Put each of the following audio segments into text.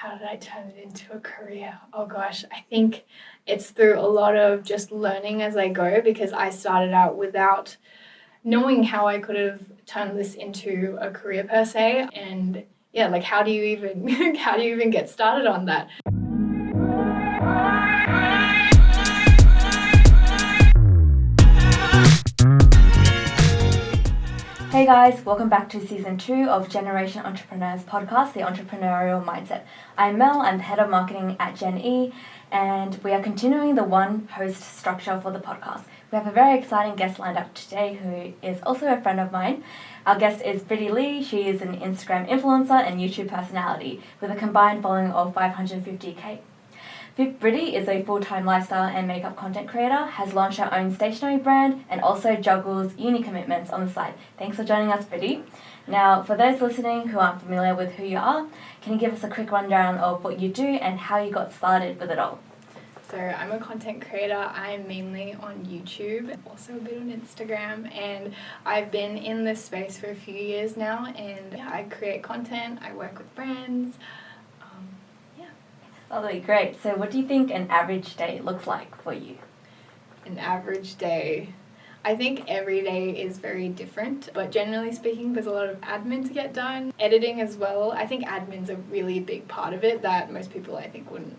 How did I turn it into a career? Oh gosh, I think it's through a lot of just learning as I go, because I started out without knowing how I could have turned this into a career per se. And yeah, like how do you even get started on that? Hey guys, welcome back to Season 2 of Generation Entrepreneurs podcast, the Entrepreneurial Mindset. I'm Mel, I'm the Head of Marketing at Gen E, and we are continuing the one host structure for the podcast. We have a very exciting guest lined up today who is also a friend of mine. Our guest is Briddy Li. She is an Instagram influencer and YouTube personality with a combined following of 550k. Briddy is a full-time lifestyle and makeup content creator, has launched her own stationery brand, and also juggles uni commitments on the side. Thanks for joining us, Briddy. Now, for those listening who aren't familiar with who you are, can you give us a quick rundown of what you do and how you got started with it all? So I'm a content creator. I'm mainly on YouTube, also a bit on Instagram, and I've been in this space for a few years now, and I create content, I work with brands. Lovely, great. So what do you think an average day looks like for you? An average day. I think every day is very different, but generally speaking, there's a lot of admin to get done. Editing as well. I think admin's a really big part of it that most people, I think, wouldn't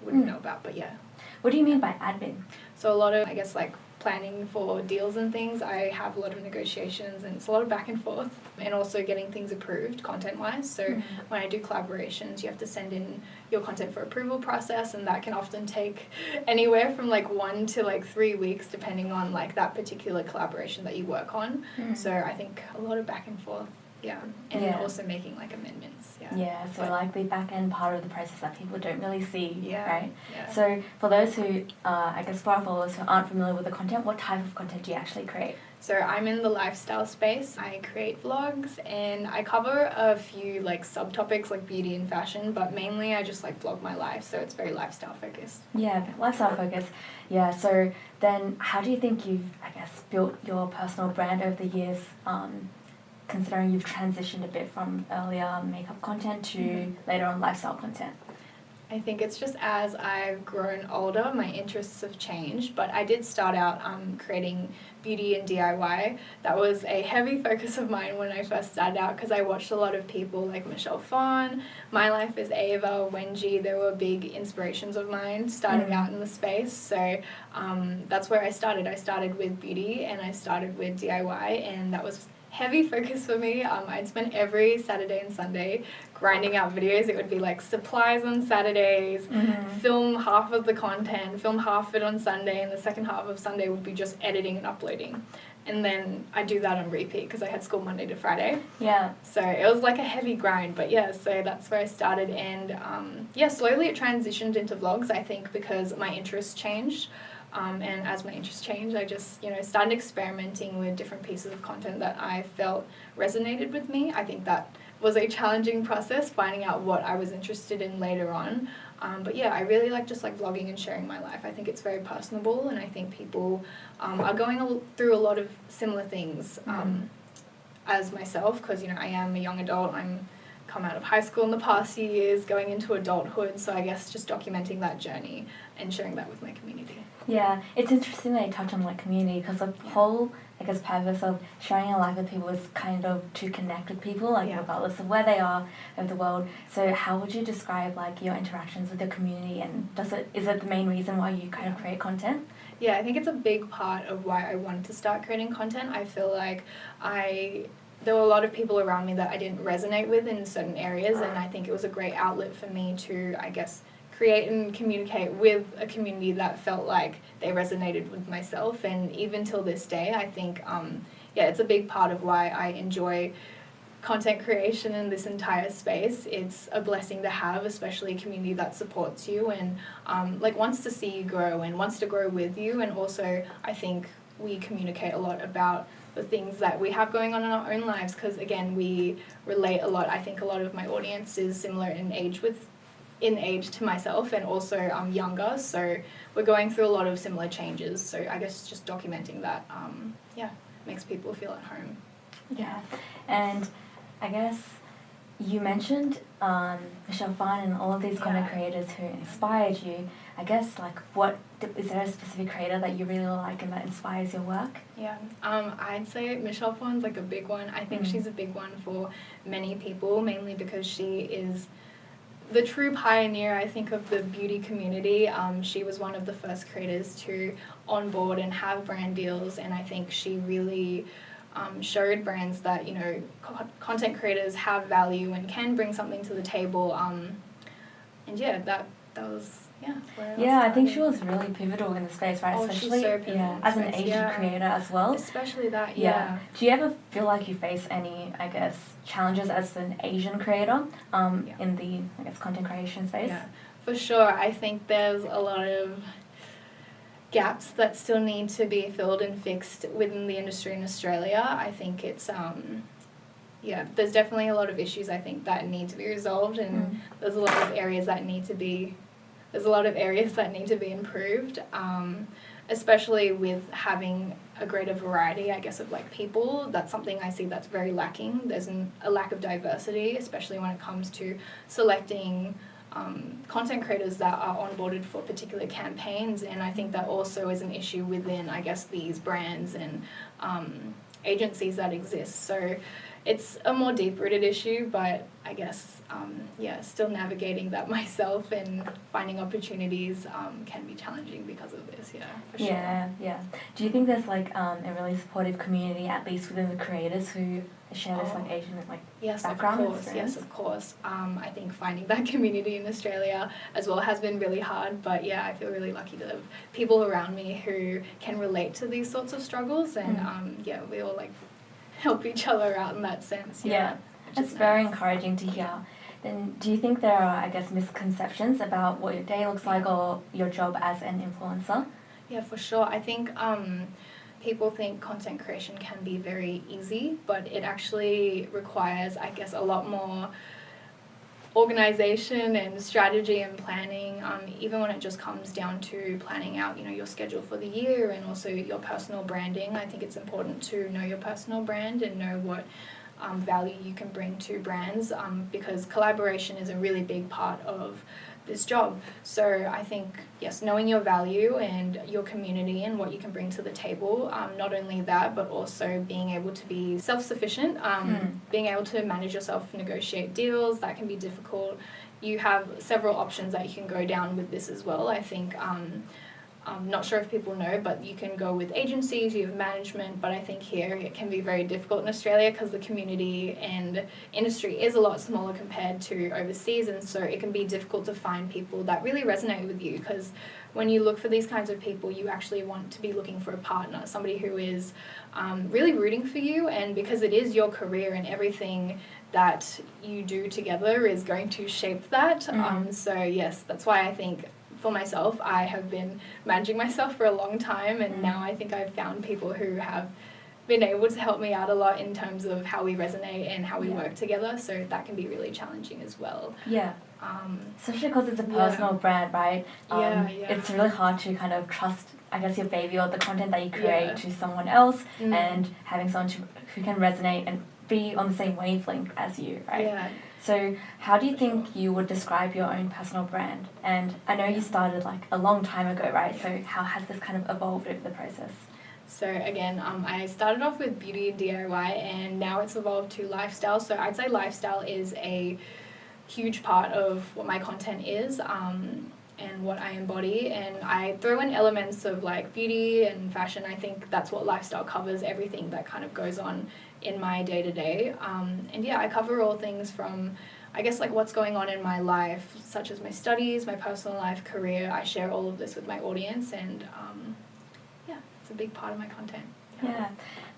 know about, but yeah. What do you mean by admin? So a lot of, I guess, like planning for deals and things. I have a lot of negotiations, and it's a lot of back and forth, and also getting things approved content-wise. So when I do collaborations, you have to send in your content for approval process, and that can often take anywhere from like 1 to like 3 weeks depending on like that particular collaboration that you work on. So I think a lot of back and forth. And also making like amendments. So like the back end part of the process that people don't really see, right? Yeah. So for those who, I guess for our followers who aren't familiar with the content, what type of content do you actually create? So I'm in the lifestyle space. I create vlogs and I cover a few like subtopics like beauty and fashion, but mainly I just like vlog my life, so it's very lifestyle focused. Yeah, lifestyle focused. Yeah, so then how do you think you've, I guess, built your personal brand over the years, considering you've transitioned a bit from earlier makeup content to later on lifestyle content? I think it's just as I've grown older, my interests have changed, but I did start out creating beauty and DIY. That was a heavy focus of mine when I first started out because I watched a lot of people like Michelle Phan, My Life is Ava, Wenji. They were big inspirations of mine starting out in the space. So that's where I started. I started with beauty and I started with DIY, and that was heavy focus for me. I'd spend every Saturday and Sunday grinding out videos. It would be like supplies on Saturdays, film half of the content, film half of it on Sunday, and the second half of Sunday would be just editing and uploading. And then I do that on repeat because I had school Monday to Friday. Yeah. So it was like a heavy grind, but yeah, so that's where I started. And slowly it transitioned into vlogs, I think, because my interests changed. And as my interests changed, I just, started experimenting with different pieces of content that I felt resonated with me. I think that was a challenging process, finding out what I was interested in later on. But yeah, I really like just like vlogging and sharing my life. I think it's very personable, and I think people are going through a lot of similar things as myself, because, I am a young adult. I'm come out of high school in the past few years, going into adulthood, so I guess just documenting that journey and sharing that with my community. Yeah, it's interesting that you touch on like community, because the whole, I guess, purpose of sharing your life with people is kind of to connect with people, like regardless of where they are of the world. So how would you describe like your interactions with your community, and is it the main reason why you kind of create content? Yeah, I think it's a big part of why I wanted to start creating content. I feel like there were a lot of people around me that I didn't resonate with in certain areas, and I think it was a great outlet for me to, I guess, create and communicate with a community that felt like they resonated with myself. And even till this day, I think, it's a big part of why I enjoy content creation in this entire space. It's a blessing to have, especially a community that supports you and wants to see you grow and wants to grow with you. And also, I think we communicate a lot about the things that we have going on in our own lives, because again, we relate a lot. I think a lot of my audience is similar in age to myself, and also I'm younger, so we're going through a lot of similar changes. So I guess just documenting that makes people feel at home. Yeah, and I guess you mentioned Michelle Fine and all of these content creators who inspired you. I guess, like, is there a specific creator that you really like and that inspires your work? Yeah, I'd say Michelle Fine's like a big one. I think she's a big one for many people, mainly because she is the true pioneer, I think, of the beauty community. She was one of the first creators to onboard and have brand deals, and I think she really showed brands that, you know, content creators have value and can bring something to the table. And yeah, that was, yeah, I think she was really pivotal in the space, right? Oh, Especially she's so pivotal as an Asian creator as well. Especially that, Do you ever feel like you face any, I guess, challenges as an Asian creator in the, I guess, content creation space? Yeah, for sure. I think there's a lot of gaps that still need to be filled and fixed within the industry in Australia. I think it's there's definitely a lot of issues, I think, that need to be resolved, and there's a lot of areas that need to be improved, especially with having a greater variety, I guess, of like people. That's something I see that's very lacking. There's a lack of diversity, especially when it comes to selecting content creators that are onboarded for particular campaigns, and I think that also is an issue within, I guess, these brands and agencies that exist. So it's a more deep-rooted issue, but I guess, still navigating that myself and finding opportunities can be challenging because of this, for sure. Yeah. Do you think there's like a really supportive community, at least within the creators who share this like Asian background experience? Yes, of course. I think finding that community in Australia as well has been really hard, but yeah, I feel really lucky to have people around me who can relate to these sorts of struggles, and we all like help each other out in that sense. That's very encouraging to hear. Then do you think there are, I guess, misconceptions about what your day looks like or your job as an influencer? Yeah, for sure. I think people think content creation can be very easy, but it actually requires, I guess, a lot more organization and strategy and planning, even when it just comes down to planning out, you know, your schedule for the year and also your personal branding. I think it's important to know your personal brand and know what value you can bring to brands, because collaboration is a really big part of this job. So I think, yes, knowing your value and your community and what you can bring to the table, not only that, but also being able to be self-sufficient, being able to manage yourself, negotiate deals, that can be difficult. You have several options that you can go down with this as well. I think, I'm not sure if people know, but you can go with agencies, you have management, but I think here it can be very difficult in Australia because the community and industry is a lot smaller compared to overseas, and so it can be difficult to find people that really resonate with you, because when you look for these kinds of people, you actually want to be looking for a partner, somebody who is really rooting for you, and because it is your career and everything that you do together is going to shape that. So yes, that's why I think for myself, I have been managing myself for a long time, and now I think I've found people who have been able to help me out a lot in terms of how we resonate and how we work together, so that can be really challenging as well. Especially because it's a personal brand, right? It's really hard to kind of trust, I guess, your baby or the content that you create to someone else, and having someone who can resonate and be on the same wavelength as you, right? So how do you think you would describe your own personal brand? And I know you started like a long time ago, right? So how has this kind of evolved over the process? So again, I started off with beauty and DIY, and now it's evolved to lifestyle. So I'd say lifestyle is a huge part of what my content is, and what I embody, and I throw in elements of like beauty and fashion. I think that's what lifestyle covers, everything that kind of goes on in my day-to-day, and I cover all things from, I guess, like what's going on in my life, such as my studies, my personal life, career. I share all of this with my audience, and it's a big part of my content.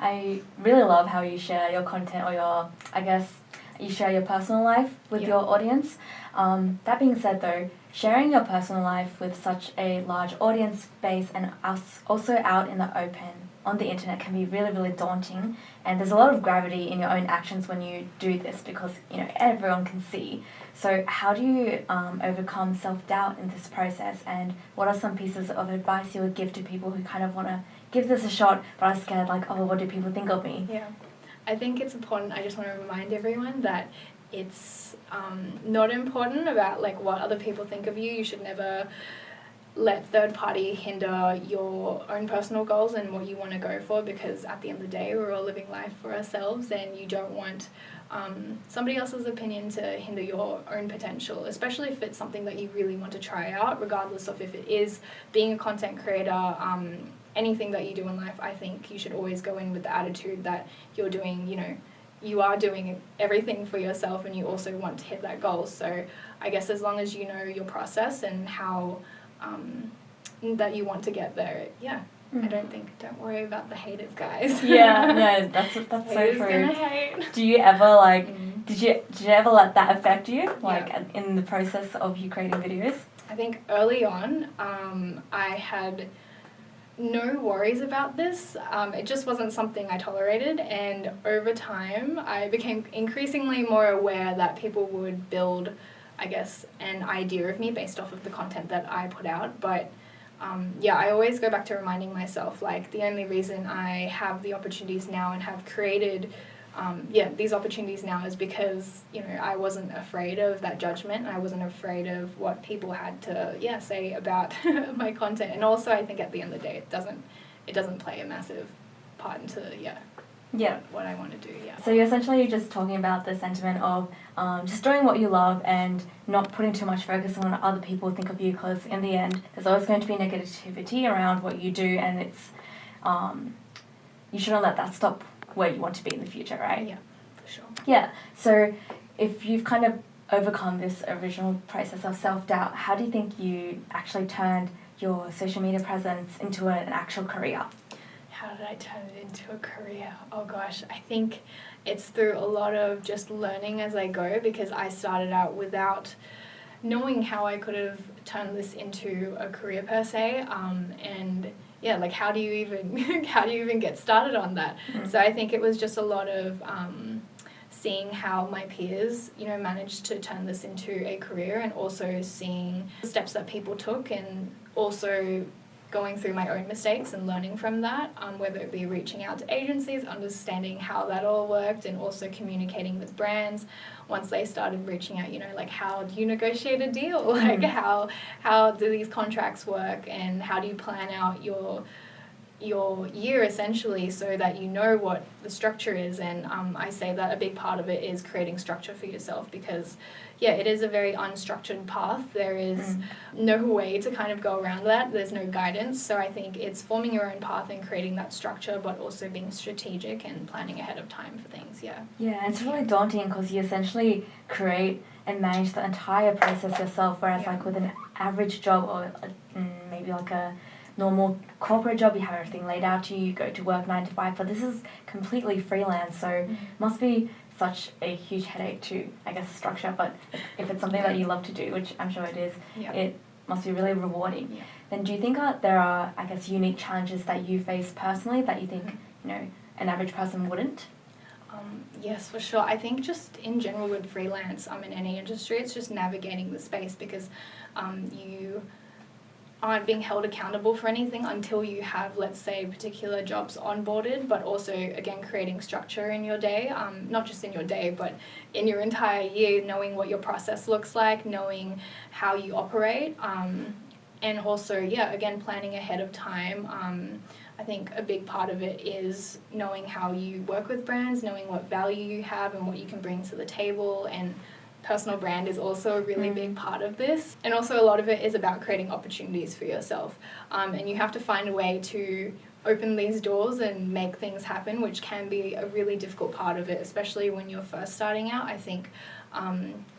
I really love how you share your content, or you share your personal life with your audience. That being said though, sharing your personal life with such a large audience base and also out in the open on the internet can be really, really daunting, and there's a lot of gravity in your own actions when you do this, because everyone can see. So how do you overcome self-doubt in this process, and what are some pieces of advice you would give to people who kind of want to give this a shot but are scared, like, oh, what do people think of me? I think it's important. I just want to remind everyone that it's not important about like what other people think of you. You should never let third party hinder your own personal goals and what you want to go for, because at the end of the day we're all living life for ourselves, and you don't want somebody else's opinion to hinder your own potential, especially if it's something that you really want to try out, regardless of if it is being a content creator. Anything that you do in life, I think you should always go in with the attitude that you're doing, you are doing everything for yourself, and you also want to hit that goal. So I guess as long as you know your process and how that you want to get there, don't worry about the haters, guys. Yeah, no, that's so Haters true. gonna hate. Do you ever did you ever let that affect you, in the process of you creating videos? I think early on, I had no worries about this. It just wasn't something I tolerated, and over time I became increasingly more aware that people would build, I guess, an idea of me based off of the content that I put out. But I always go back to reminding myself, like, the only reason I have the opportunities now and have created these opportunities now is because, I wasn't afraid of that judgment, and I wasn't afraid of what people had to, say about my content. And also, I think at the end of the day, it doesn't play a massive part into, what I want to do, So you're essentially just talking about the sentiment of just doing what you love and not putting too much focus on what other people think of you, because in the end, there's always going to be negativity around what you do, and it's you shouldn't let that stop where you want to be in the future, right? Yeah, for sure. Yeah, so if you've kind of overcome this original process of self-doubt, how do you think you actually turned your social media presence into an actual career? How did I turn it into a career? Oh gosh, I think it's through a lot of just learning as I go, because I started out without knowing how I could have turned this into a career per se, how do you even get started on that? Mm-hmm. So I think it was just a lot of seeing how my peers, managed to turn this into a career, and also seeing the steps that people took, and also going through my own mistakes and learning from that, whether it be reaching out to agencies, understanding how that all worked, and also communicating with brands once they started reaching out, how do you negotiate a deal? Like, how do these contracts work, and how do you plan out your year, essentially, so that you know what the structure is. And I say that a big part of it is creating structure for yourself, because it is a very unstructured path. There is no way to kind of go around that. There's no guidance. So I think it's forming your own path and creating that structure, but also being strategic and planning ahead of time for things. Yeah, it's really daunting, because you essentially create and manage the entire process yourself, whereas with an average job, or maybe like a normal corporate job, you have everything laid out to you, you go to work 9 to 5, but this is completely freelance, so it must be such a huge headache to, I guess, structure. But if it's something that you love to do, which I'm sure it is, it must be really rewarding. Then do you think there are, I guess, unique challenges that you face personally that you think, an average person wouldn't? Yes, for sure. I think just in general with freelance, in any industry, it's just navigating the space, because you aren't being held accountable for anything until you have, let's say, particular jobs onboarded, but also, again, creating structure in your day, not just in your day, but in your entire year, knowing what your process looks like, knowing how you operate, and also, again, planning ahead of time. I think a big part of it is knowing how you work with brands, knowing what value you have and what you can bring to the table, and personal brand is also a really big part of this. And also a lot of it is about creating opportunities for yourself. And you have to find a way to open these doors and make things happen, which can be a really difficult part of it, especially when you're first starting out. I think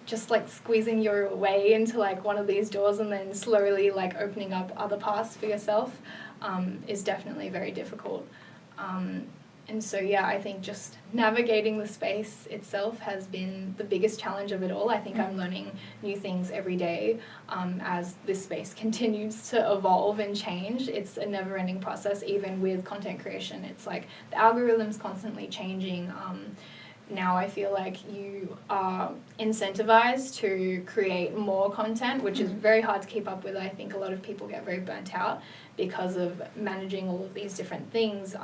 just like squeezing your way into like one of these doors and then slowly like opening up other paths for yourself is definitely very difficult. And so, I think just navigating the space itself has been the biggest challenge of it all. I think I'm learning new things every day as this space continues to evolve and change. It's a never-ending process, even with content creation. It's like the algorithm's constantly changing. Now I feel like you are incentivized to create more content, which is very hard to keep up with. I think a lot of people get very burnt out because of managing all of these different things.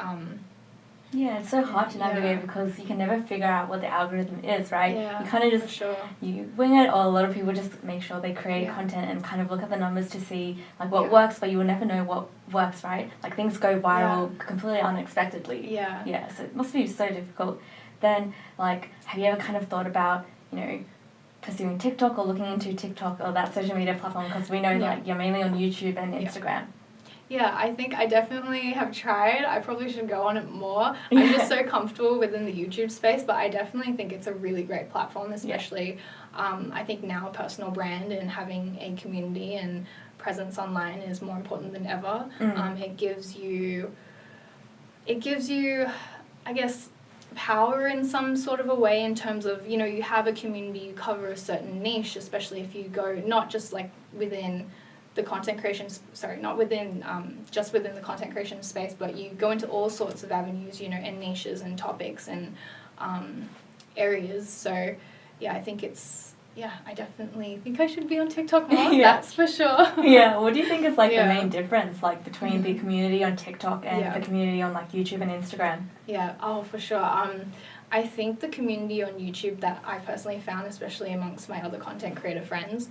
Yeah, it's so hard to navigate Yeah. because you can never figure out what the algorithm is, right? Yeah, you kind of for just sure. you wing it, or a lot of people just make sure they create Yeah. content and kind of look at the numbers to see like what Yeah. works, but you will never know what works, right? Like things go viral completely unexpectedly. Yeah. Yeah, so it must be so difficult. Then, like, have you ever kind of thought about, pursuing TikTok or looking into TikTok or that social media platform? Because we know like you're mainly on YouTube and Instagram. Yeah, I think I definitely have tried. I probably should go on it more. I'm just so comfortable within the YouTube space, but I definitely think it's a really great platform, especially I think now a personal brand and having a community and presence online is more important than ever. It gives you, I guess, power in some sort of a way in terms of, you have a community, you cover a certain niche, especially if you go not just like within the content creation, not within just within the content creation space, but you go into all sorts of avenues, and niches and topics and areas. So yeah, I think I definitely think I should be on TikTok more. That's for sure. What do you think is like the main difference like between the community on TikTok and the community on like YouTube and Instagram? For sure. I think the community on YouTube that I personally found, especially amongst my other content creator friends,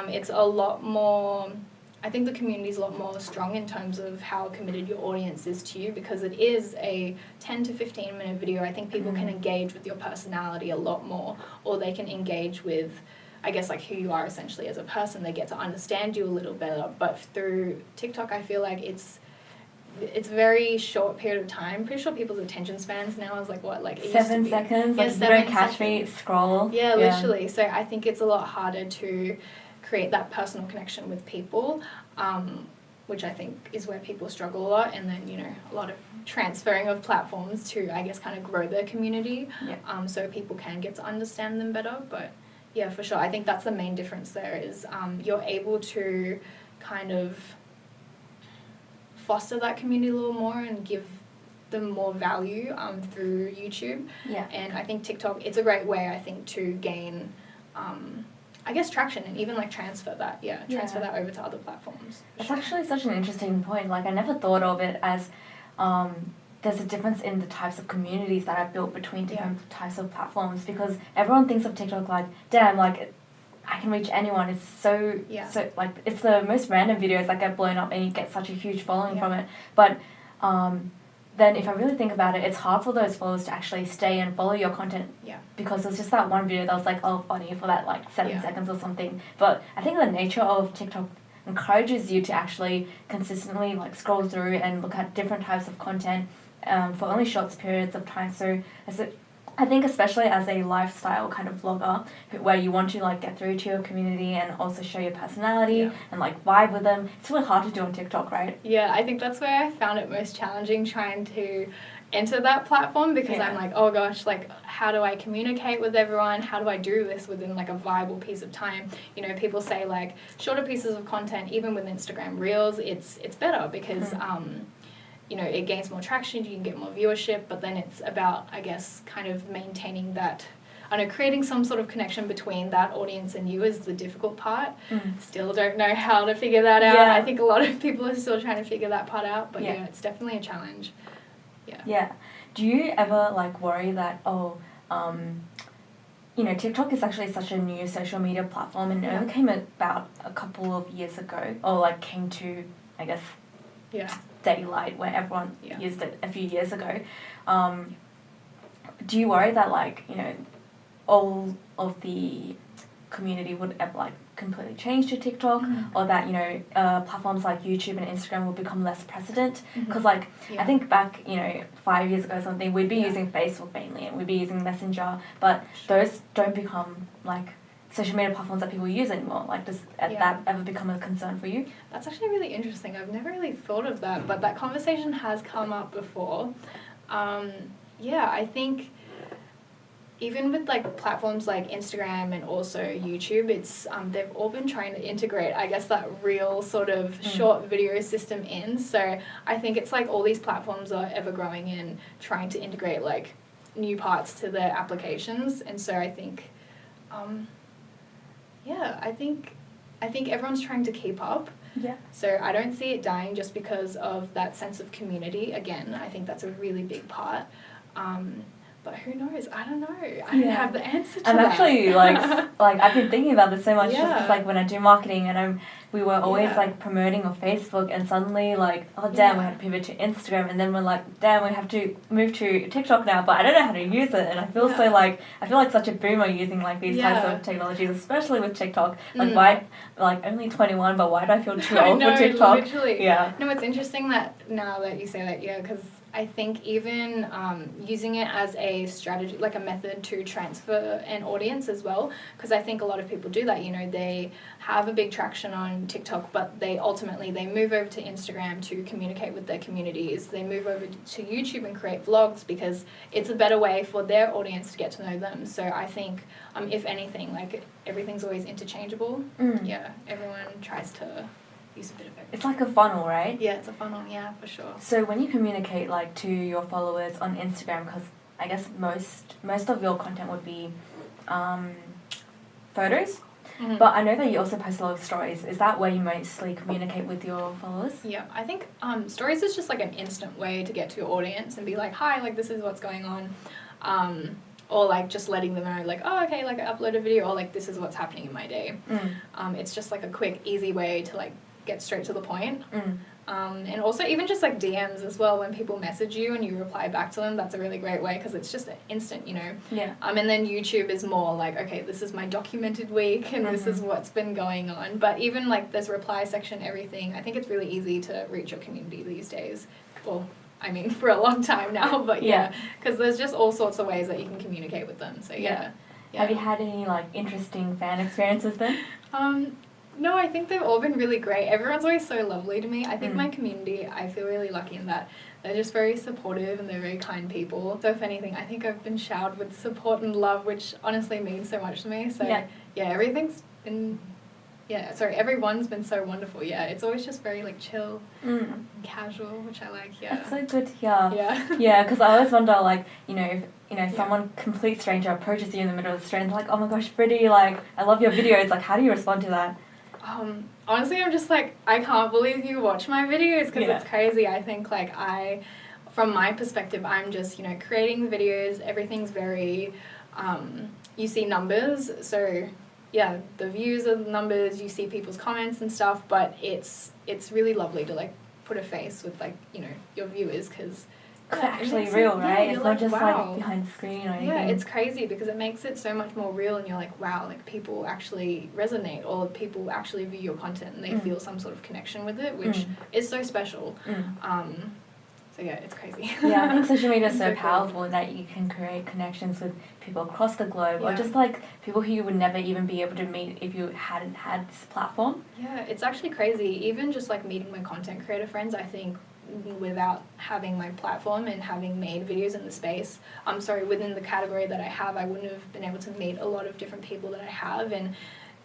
it's a lot more, I think the community is a lot more strong in terms of how committed your audience is to you, because it is a 10 to 15 minute video. I think people can engage with your personality a lot more, or they can engage with, I guess, like who you are essentially as a person. They get to understand you a little better. But through TikTok, I feel like it's very short period of time. Pretty sure people's attention spans now is like what, like it 7 seconds. Like if you don't catch me, scroll. Yeah, literally. So I think it's a lot harder to create that personal connection with people, which I think is where people struggle a lot. And then a lot of transferring of platforms to, I guess, kind of grow their community, so people can get to understand them better. But yeah, for sure, I think that's the main difference there is you're able to kind of foster that community a little more and give them more value through YouTube. And I think TikTok, it's a great way, I think, to gain, I guess, traction and even like transfer that over to other platforms. It's actually such an interesting point. Like I never thought of it as there's a difference in the types of communities that are built between different types of platforms, because everyone thinks of TikTok like, damn, like I can reach anyone. It's so like it's the most random videos that get blown up and you get such a huge following from it. But then if I really think about it, it's hard for those followers to actually stay and follow your content. Because it's just that one video that was like, oh, funny for that like 7 seconds or something. But I think the nature of TikTok encourages you to actually consistently like scroll through and look at different types of content for only short periods of time. So I think especially as a lifestyle kind of vlogger where you want to like get through to your community and also show your personality and like vibe with them, it's really hard to do on TikTok, right? Yeah, I think that's where I found it most challenging trying to enter that platform, because I'm like, oh gosh, like how do I communicate with everyone? How do I do this within like a viable piece of time? People say like shorter pieces of content, even with Instagram Reels, it's better because it gains more traction, you can get more viewership, but then it's about, I guess, kind of maintaining that, creating some sort of connection between that audience and you is the difficult part. Still don't know how to figure that out. I think a lot of people are still trying to figure that part out, but it's definitely a challenge. Do you ever like worry that, TikTok is actually such a new social media platform and it only came about a couple of years ago, or like came to, I guess, daylight where everyone used it a few years ago. Do you worry that like, all of the community would ever like completely change to TikTok, or that platforms like YouTube and Instagram will become less precedent? Because like I think back 5 years ago or something, we'd be using Facebook mainly and we'd be using Messenger, but those don't become like social media platforms that people use anymore. Like does that ever become a concern for you? That's actually really interesting. I've never really thought of that, but that conversation has come up before. I think even with like platforms like Instagram and also YouTube, it's they've all been trying to integrate, I guess, that real sort of short video system in. So I think it's like all these platforms are ever growing and trying to integrate like new parts to their applications. And so I think I think I think everyone's trying to keep up. Yeah. So I don't see it dying just because of that sense of community. Again, I think that's a really big part. But who knows? I don't know. I don't have the answer to that. I'm actually like I've been thinking about this so much just 'cause, like when I do marketing and we were always like promoting on Facebook, and suddenly like, oh damn, we had to pivot to Instagram, and then we're like, damn, we have to move to TikTok now, but I don't know how to use it, and I feel so like such a boomer using like these types of technologies, especially with TikTok. Like why, like only 21, but why do I feel too old for TikTok? Literally. Yeah. No, it's interesting that now that you say that, because I think even using it as a strategy, like a method to transfer an audience as well, because I think a lot of people do that, they have a big traction on TikTok, but they move over to Instagram to communicate with their communities. They move over to YouTube and create vlogs because it's a better way for their audience to get to know them. So I think, if anything, like everything's always interchangeable. Yeah, everyone tries to use a bit of everything. It's like a funnel, right? Yeah, it's a funnel, yeah, for sure. So when you communicate like to your followers on Instagram, because I guess most of your content would be photos, but I know that you also post a lot of stories. Is that where you mostly communicate with your followers? Yeah, I think stories is just like an instant way to get to your audience and be like, hi, like this is what's going on. Or like just letting them know like, oh, okay, like I upload a video, or like this is what's happening in my day. It's just like a quick, easy way to like get straight to the point. And also even just like DMs as well, when people message you and you reply back to them, that's a really great way because it's just instant, Yeah. And then YouTube is more like, okay, this is my documented week and this is what's been going on. But even like there's reply section, everything, I think it's really easy to reach your community these days. Well, I mean, for a long time now, but because there's just all sorts of ways that you can communicate with them. So yeah. Have you had any like interesting fan experiences then? No, I think they've all been really great. Everyone's always so lovely to me. I think my community, I feel really lucky in that they're just very supportive and they're very kind people. So if anything, I think I've been showered with support and love, which honestly means so much to me. So everything's been, everyone's been so wonderful. Yeah, it's always just very like chill and casual, which I like. Yeah. That's so good to hear. Yeah. Yeah, because I always wonder like, if someone complete stranger approaches you in the middle of the street and like, oh my gosh, Briddy, like I love your videos. Like, how do you respond to that? Honestly, I'm just like, I can't believe you watch my videos because it's crazy. I think like from my perspective, I'm just, creating the videos, everything's very, you see numbers. So yeah, the views are the numbers, you see people's comments and stuff, but it's really lovely to like put a face with like, your viewers because it's actually real, right? It's not just wow. like behind the screen or anything. Yeah, it's crazy because it makes it so much more real and you're like, wow, like people actually resonate or people actually view your content and they feel some sort of connection with it, which is so special. So yeah, it's crazy. Yeah, I think social media is so powerful cool. that you can create connections with people across the globe or just like people who you would never even be able to meet if you hadn't had this platform. Yeah, it's actually crazy. Even just like meeting my content creator friends, I think without having my platform and having made videos in the space, within the category that I have, I wouldn't have been able to meet a lot of different people that I have. And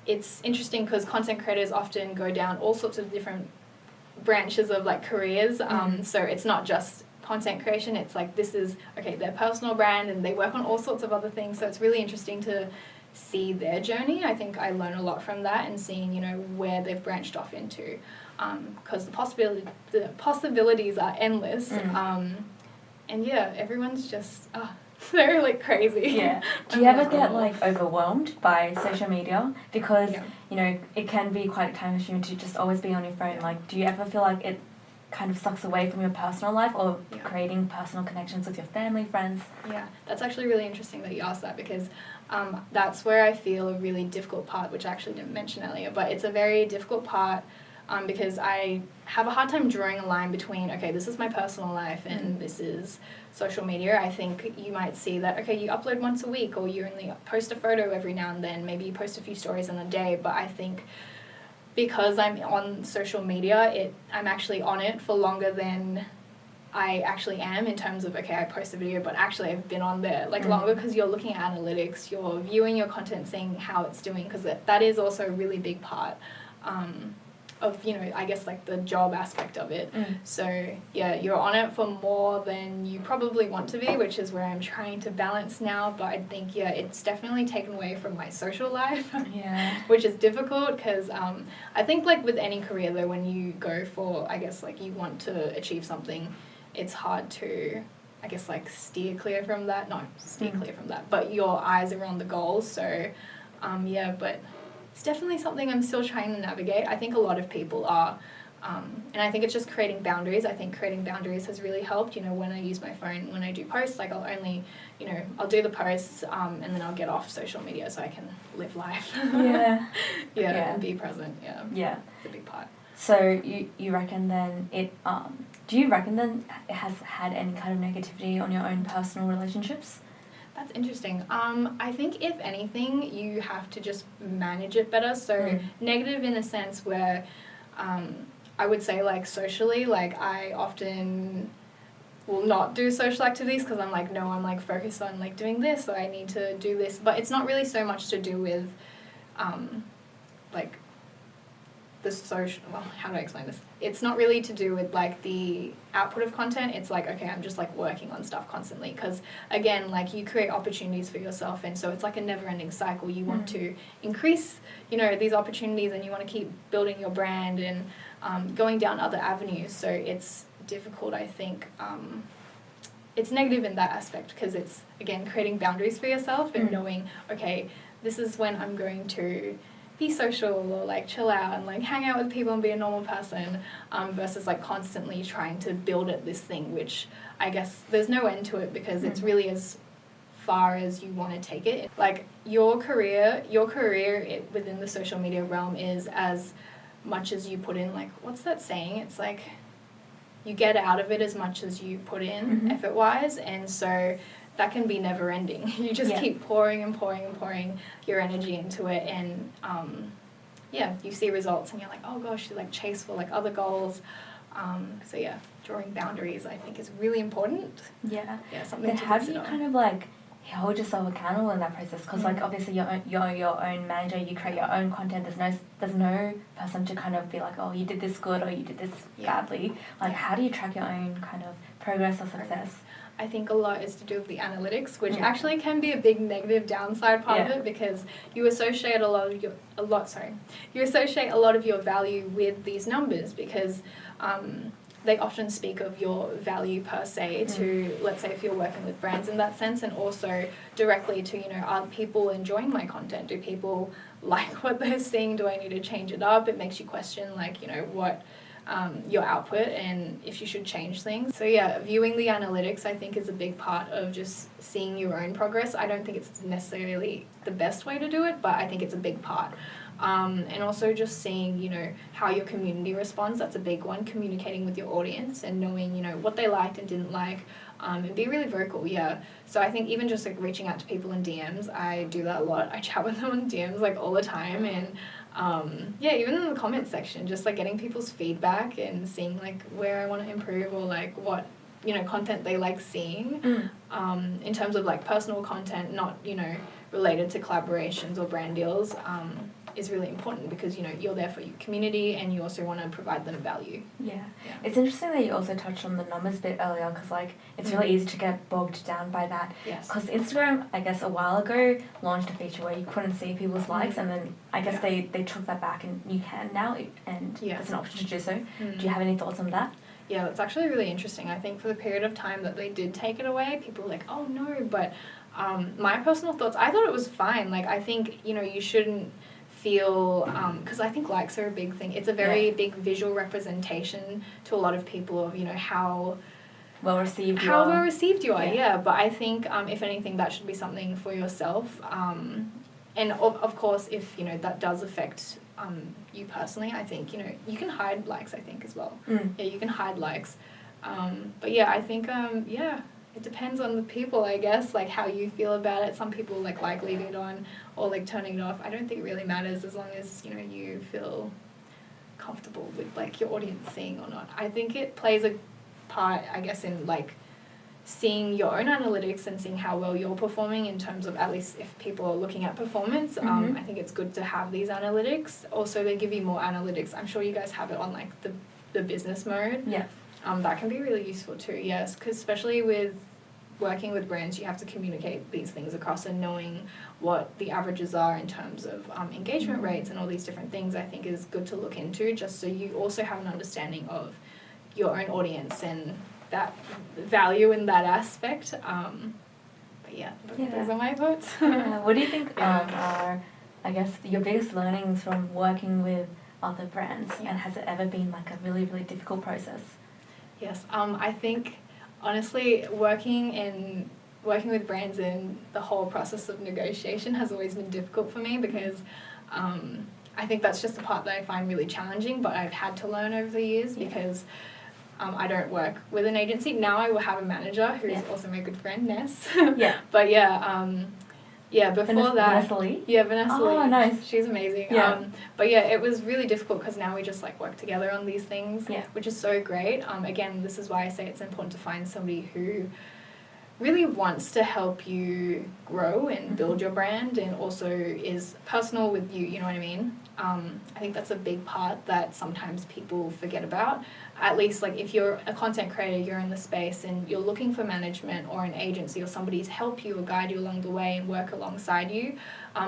it's interesting because content creators often go down all sorts of different branches of like careers. So it's not just content creation, it's like this is, their personal brand and they work on all sorts of other things. So it's really interesting to see their journey. I think I learn a lot from that and seeing, where they've branched off into. Because the possibilities are endless. And yeah, everyone's just they're like crazy. Yeah. Do you ever get like overwhelmed by social media? Because it can be quite time consuming to just always be on your phone. Like, do you ever feel like it kind of sucks away from your personal life or creating personal connections with your family, friends? Yeah, that's actually really interesting that you asked that because that's where I feel a really difficult part, which I actually didn't mention earlier, but it's a very difficult part. Because I have a hard time drawing a line between, this is my personal life and this is social media. I think you might see that, you upload once a week or you only post a photo every now and then, maybe you post a few stories in a day, but I think because I'm on social media, I'm actually on it for longer than I actually am in terms of, I post a video, but actually I've been on there longer because you're looking at analytics, you're viewing your content, seeing how it's doing, because that is also a really big part. of, you know, I guess like the job aspect of it. So yeah, you're on it for more than you probably want to be, which is where I'm trying to balance now. But I think, yeah, it's definitely taken away from my social life, which is difficult because I think like with any career though, when you go for, I guess like you want to achieve something, it's hard to, I guess like steer clear from that. Not steer clear from that, but your eyes are on the goal. So yeah, but it's definitely something I'm still trying to navigate. I think a lot of people are, and I think it's just creating boundaries. I think creating boundaries has really helped. You know, when I use my phone, when I do posts, like I'll only, you know, I'll do the posts and then I'll get off social media so I can live life. Yeah, and be present. Yeah, it's a big part. So you reckon then it, do you reckon then it has had any kind of negativity on your own personal relationships? That's interesting. I think if anything, you have to just manage it better. So negative in a sense where I would say like socially, like I often will not do social activities because I'm like, no, I'm like focused on like doing this, or I need to do this. But it's not really so much to do with like the social, well, how do I explain this? It's not really to do with like the output of content. It's like, okay, I'm just like working on stuff constantly because again, like you create opportunities for yourself, and so it's like a never-ending cycle. You want to increase, you know, these opportunities, and you want to keep building your brand and going down other avenues. So it's difficult, I think. It's negative in that aspect because it's, again, creating boundaries for yourself and knowing, okay, this is when I'm going to be social or like chill out and like hang out with people and be a normal person, versus like constantly trying to build at this thing, which I guess there's no end to it because it's really as far as you want to take it. Like your career within the social media realm is as much as you put in. Like, what's that saying? It's like you get out of it as much as you put in effort wise, and so that can be never ending. You just keep pouring and pouring and pouring your energy into it, and you see results and you're like, oh gosh, you like chase for like other goals. So yeah, drawing boundaries I think is really important. Yeah, something then to how do consider. you kind of like hold yourself accountable in that process? Because like obviously you're your own manager, you create your own content, there's no person to kind of be like, oh, you did this good or you did this badly. Like how do you track your own kind of progress or success? I think a lot is to do with the analytics, which actually can be a big negative downside part of it, because you associate a lot of your value with these numbers, because they often speak of your value per se to, let's say, if you're working with brands in that sense, and also directly to, you know, are people enjoying my content? Do people like what they're seeing? Do I need to change it up? It makes you question, like, you know, what your output and if you should change things. So yeah, viewing the analytics I think is a big part of just seeing your own progress. I don't think it's necessarily the best way to do it, but I think it's a big part. And also just seeing, you know, how your community responds. That's a big one. Communicating with your audience and knowing, you know, what they liked and didn't like, and be really vocal. So I think even just like reaching out to people in DMs, I do that a lot. I chat with them on DMs like all the time, and even in the comments section, just like getting people's feedback and seeing like where I want to improve, or like what, you know, content they like seeing, in terms of like personal content, not, you know, related to collaborations or brand deals, is really important, because, you know, you're there for your community and you also want to provide them value. Yeah. It's interesting that you also touched on the numbers bit earlier, because like it's really easy to get bogged down by that. Because Instagram, I guess a while ago, launched a feature where you couldn't see people's likes, and then I guess they took that back, and you can now, and there's an option to do so. Do you have any thoughts on that? Yeah, that's actually really interesting. I think for the period of time that they did take it away, people were like, oh no, but my personal thoughts, I thought it was fine. Like, I think, you know, you shouldn't feel, because I think likes are a big thing. It's a very big visual representation to a lot of people of, you know, how well received you are. But I think if anything, that should be something for yourself, and of course, if, you know, that does affect you personally, I think, you know, you can hide likes, I think, as well. You can hide likes, but yeah, I think it depends on the people, I guess, like how you feel about it. Some people like leaving it on or like turning it off. I don't think it really matters, as long as, you know, you feel comfortable with like your audience seeing or not. I think it plays a part, I guess, in like seeing your own analytics and seeing how well you're performing in terms of, at least if people are looking at performance, I think it's good to have these analytics. Also, they give you more analytics. I'm sure you guys have it on like the business mode. Yeah. That can be really useful too, yes, because especially with working with brands, you have to communicate these things across, and knowing what the averages are in terms of engagement rates and all these different things, I think is good to look into, just so you also have an understanding of your own audience and that value in that aspect. But yeah, those are my thoughts. What do you think are, I guess, your biggest learnings from working with other brands, and has it ever been like a really, really difficult process? Yes, I think honestly working with brands in the whole process of negotiation has always been difficult for me, because I think that's just the part that I find really challenging, but I've had to learn over the years because I don't work with an agency. Now I will have a manager who's also my good friend, Ness. But before that... Vanessa Li? Yeah, Vanessa Li. Oh, nice. She's amazing. Yeah. But yeah, it was really difficult because now we just like work together on these things, which is so great. Again, this is why I say it's important to find somebody who really wants to help you grow and build your brand, and also is personal with you, you know what I mean? I think that's a big part that sometimes people forget about. At least like if you're a content creator, you're in the space and you're looking for management or an agency or somebody to help you or guide you along the way and work alongside you,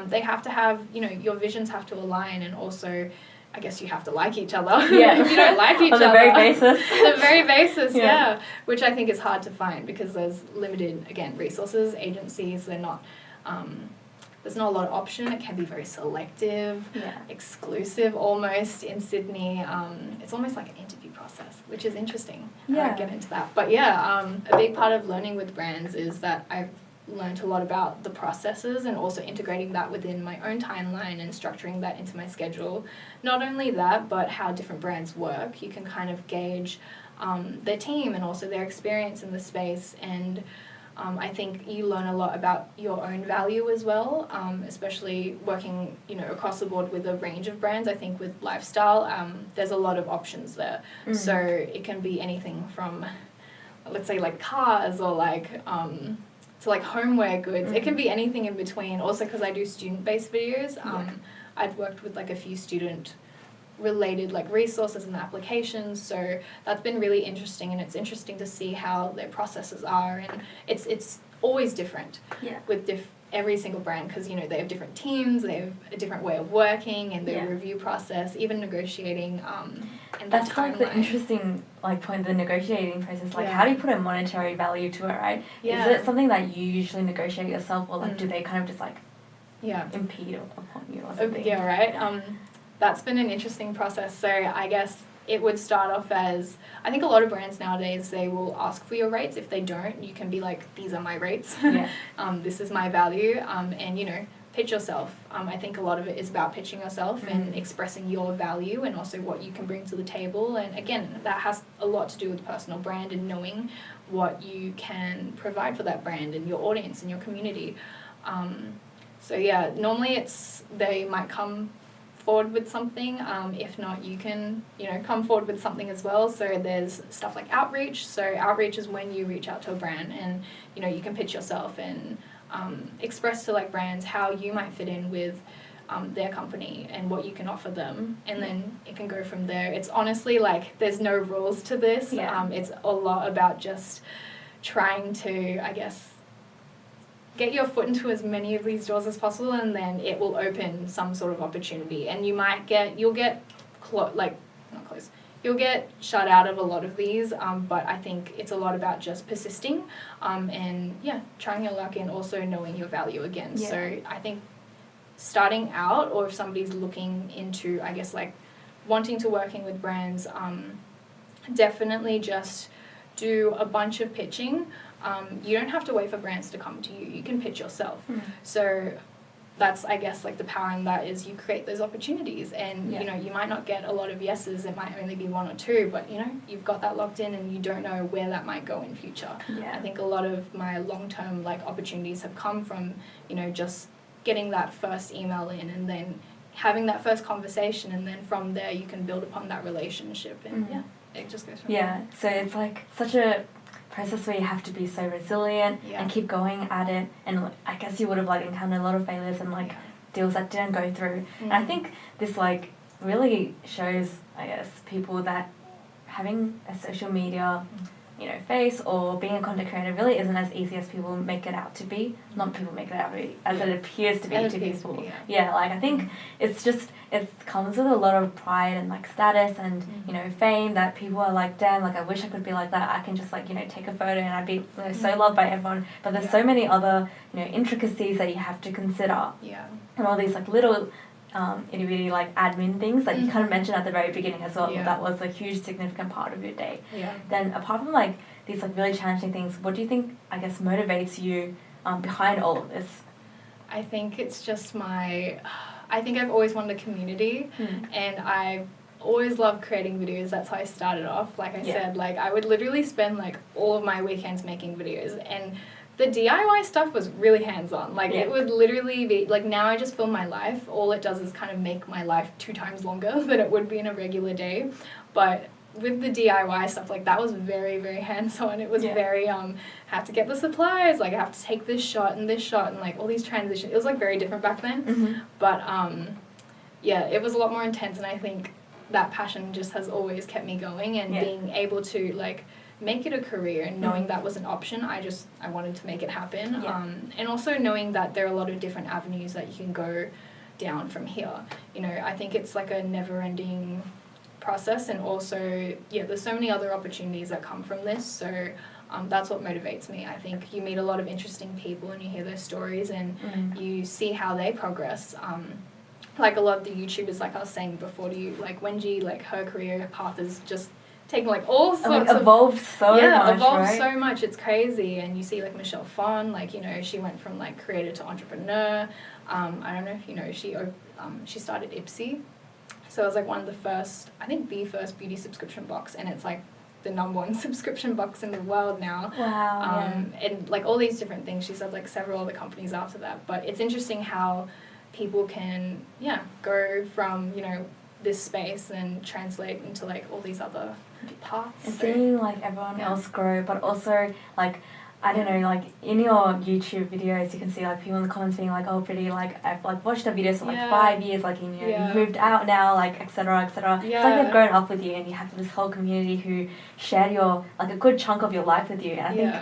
they have to have, you know, your visions have to align, and also I guess you have to like each other. If you don't like each other. On the very basis. The very basis, yeah. Which I think is hard to find because there's limited, again, resources, agencies, they're not, there's not a lot of option. It can be very selective, exclusive almost in Sydney. It's almost like an interview process, which is interesting. I won't get into that. But yeah, a big part of learning with brands is that I've learned a lot about the processes, and also integrating that within my own timeline and structuring that into my schedule. Not only that, but how different brands work. You can kind of gauge their team and also their experience in the space, and I think you learn a lot about your own value as well, especially working, you know, across the board with a range of brands. I think with lifestyle, there's a lot of options there. So it can be anything from, let's say, like cars, or like to like homeware goods. It can be anything in between. Also, because I do student-based videos, I've worked with like a few student-related like resources and applications, so that's been really interesting, and it's interesting to see how their processes are, and it's always different with every single brand, because you know they have different teams, they have a different way of working, and their review process, even negotiating. And that's like the interesting like point, the negotiating process. Like, how do you put a monetary value to it, right? Is it something that you usually negotiate yourself, or like do they kind of just like impede upon you or something? Yeah, right. That's been an interesting process. So I guess it would start off as, I think a lot of brands nowadays, they will ask for your rates. If they don't, you can be like, these are my rates. This is my value. And, you know, pitch yourself. I think a lot of it is about pitching yourself and expressing your value, and also what you can bring to the table. And again, that has a lot to do with personal brand and knowing what you can provide for that brand and your audience and your community. So yeah, normally they might come forward with something. If not, you can, you know, come forward with something as well. So there's stuff like outreach. So outreach is when you reach out to a brand and, you know, you can pitch yourself and express to like brands how you might fit in with their company and what you can offer them, and then it can go from there. It's honestly like there's no rules to this. It's a lot about just trying to, I guess, get your foot into as many of these doors as possible, and then it will open some sort of opportunity, and you'll get shut out of a lot of these, but I think it's a lot about just persisting, and trying your luck, and also knowing your value again. So I think starting out, or if somebody's looking into, I guess, like wanting to working with brands, definitely just do a bunch of pitching. You don't have to wait for brands to come to you. You can pitch yourself. So that's, I guess, like the power in that is you create those opportunities, and you know, you might not get a lot of yeses. It might only be one or two, but you know, you've got that locked in, and you don't know where that might go in future. I think a lot of my long-term like opportunities have come from, you know, just getting that first email in, and then having that first conversation, and then from there you can build upon that relationship, and it just goes from there. So it's like such a process where you have to be so resilient and keep going at it. And I guess you would have like encountered a lot of failures and like deals that didn't go through. And I think this like really shows, I guess, people that having a social media, you know, face or being a content creator really isn't as easy as people make it out to be. Not people make it out to be, as it appears to be to people. Like I think it's just, it comes with a lot of pride and like status and, you know, fame that people are like, damn, like I wish I could be like that. I can just like, you know, take a photo and I'd be, you know, so loved by everyone. But there's so many other, you know, intricacies that you have to consider. And all these like little itty bitty like admin things that you kind of mentioned at the very beginning as well. That was a huge significant part of your day. Then apart from like these like really challenging things, what do you think, I guess, motivates you behind all of this? I think it's just I think I've always wanted a community and I've always loved creating videos. That's how I started off. Like I said, like I would literally spend like all of my weekends making videos, and the DIY stuff was really hands-on. Like, it would literally be, like, now I just film my life. All it does is kind of make my life 2 times longer than it would be in a regular day. But with the DIY stuff, like, that was very, very hands-on. It was very, have to get the supplies, like, I have to take this shot, and, like, all these transitions. It was, like, very different back then. But, it was a lot more intense, and I think that passion just has always kept me going, and being able to, like, make it a career and knowing that was an option, I wanted to make it happen. And also knowing that there are a lot of different avenues that you can go down from here. You know, I think it's like a never-ending process, and also, there's so many other opportunities that come from this, so that's what motivates me. I think you meet a lot of interesting people and you hear their stories and you see how they progress. Like a lot of the YouTubers, like I was saying before to you, like Wenji, like her career path is just taking like all sorts of evolved so much. It's crazy. And you see like Michelle Phan, like, you know, she went from like creator to entrepreneur. I don't know if you know, she started Ipsy, so it was like one of the first, I think the first beauty subscription box, and it's like the #1 subscription box in the world now. And like all these different things. She's had like several other companies after that, but it's interesting how people can go from, you know, this space and translate into like all these other paths. And seeing like everyone else grow, but also like, I don't know, like in your YouTube videos you can see like people in the comments being like, oh Briddy, like I've like watched the videos for like 5 years, like, you know, you've moved out now, like etc. It's like they've grown up with you and you have this whole community who shared your like a good chunk of your life with you, and I think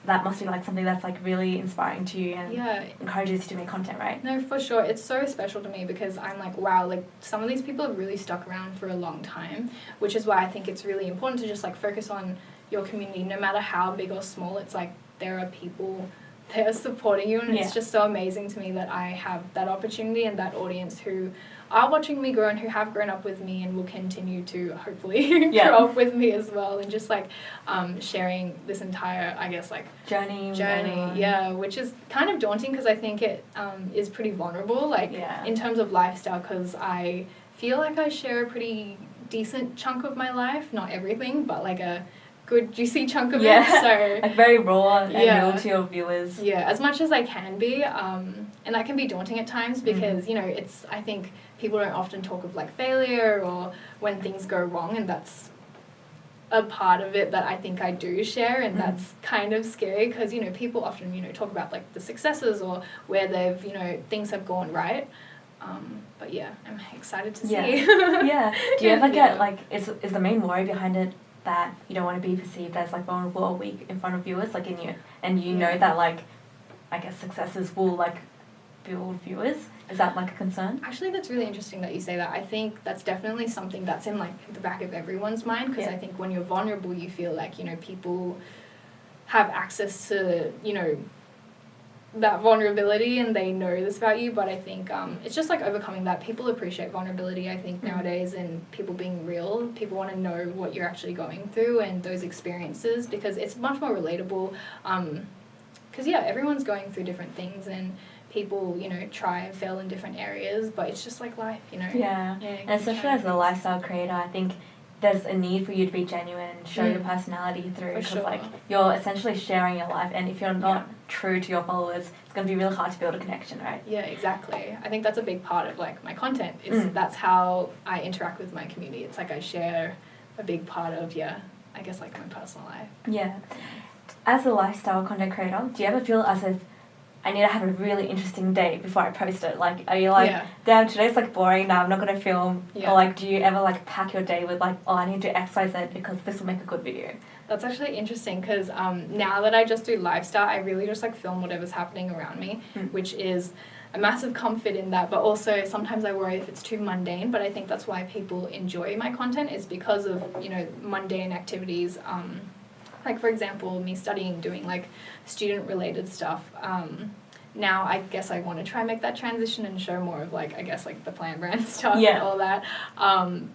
that must be like something that's like really inspiring to you and encourages you to make content, right? No, for sure. It's so special to me because I'm like, wow, like some of these people have really stuck around for a long time, which is why I think it's really important to just like focus on your community, no matter how big or small. It's like there are people there supporting you, and it's just so amazing to me that I have that opportunity and that audience who are watching me grow and who have grown up with me and will continue to hopefully grow up with me as well, and just like sharing this entire, I guess, like journey, which is kind of daunting because I think it is pretty vulnerable, like in terms of lifestyle, because I feel like I share a pretty decent chunk of my life, not everything, but like a good juicy chunk of it, so like very raw and real to your viewers. As much as I can be, and that can be daunting at times because you know, it's, I think people don't often talk of like failure or when things go wrong, and that's a part of it that I think I do share, and that's kind of scary because, you know, people often, you know, talk about like the successes or where they've, you know, things have gone right, but I'm excited to see. Do you ever get like, is the main worry behind it that you don't want to be perceived as like vulnerable or weak in front of viewers, like in you, and you know that like, I guess successes will like build viewers? Is that like a concern? Actually, that's really interesting that you say that. I think that's definitely something that's in like the back of everyone's mind, because I think when you're vulnerable you feel like, you know, people have access to, you know, that vulnerability and they know this about you. But I think it's just like overcoming that. People appreciate vulnerability, I think, nowadays, and people being real. People want to know what you're actually going through and those experiences, because it's much more relatable, because everyone's going through different things, and people, you know, try and fail in different areas, but it's just like life, you know. And especially as a lifestyle creator, I think there's a need for you to be genuine and show your personality through, because like you're essentially sharing your life, and if you're not true to your followers, it's going to be really hard to build a connection, right? Yeah, exactly. I think that's a big part of like my content. It's that's how I interact with my community. It's like I share a big part of I I guess, like, my personal life. Yeah. As a lifestyle content creator, do you ever feel as if I need to have a really interesting day before I post it? Like, are you like, damn, today's like boring, now I'm not going to film? Yeah. Or like, do you ever like pack your day with like, oh, I need to do X, Y, Z because this will make a good video? That's actually interesting because now that I just do lifestyle, I really just like film whatever's happening around me, which is a massive comfort in that. But also sometimes I worry if it's too mundane, but I think that's why people enjoy my content, is because of, you know, mundane activities. Like, for example, me studying, doing like student related stuff. Now I guess I want to try and make that transition and show more of like, I guess, like the Plan Brand stuff and all that.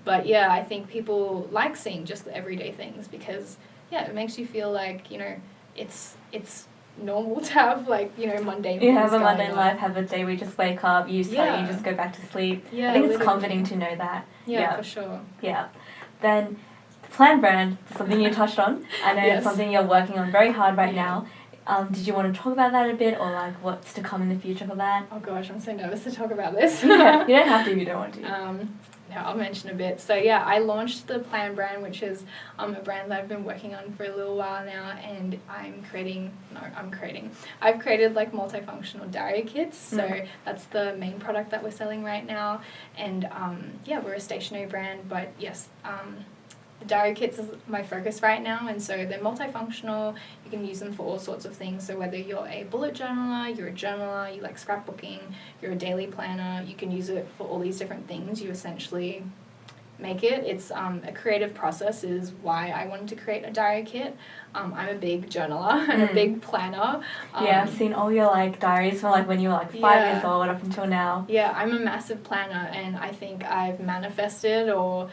But yeah, I think people like seeing just the everyday things because it makes you feel like, you know, it's normal to have like, you know, mundane things. You have a mundane life, have a day where you just wake up, you study, you just go back to sleep. I think it's comforting to know that. Yeah, for sure. Yeah. Then Plan Brand, something you touched on. I know it's something you're working on very hard right now. Did you want to talk about that a bit, or like what's to come in the future for that? Oh gosh, I'm so nervous to talk about this. You don't have to if you don't want to. No, I'll mention a bit. So yeah, I launched the Plan Brand, which is a brand that I've been working on for a little while now, and I've created like multifunctional diary kits. So that's the main product that we're selling right now, and we're a stationery brand, but yes, the diary kits is my focus right now, and so they're multifunctional. You can use them for all sorts of things. So whether you're a bullet journaler, you're a journaler, you like scrapbooking, you're a daily planner, you can use it for all these different things. You essentially make it. It's a creative process is why I wanted to create a diary kit. I'm a big journaler and a big planner. I've seen all your like diaries from like when you were like 5 years old up until now. Yeah, I'm a massive planner, and I think I've manifested or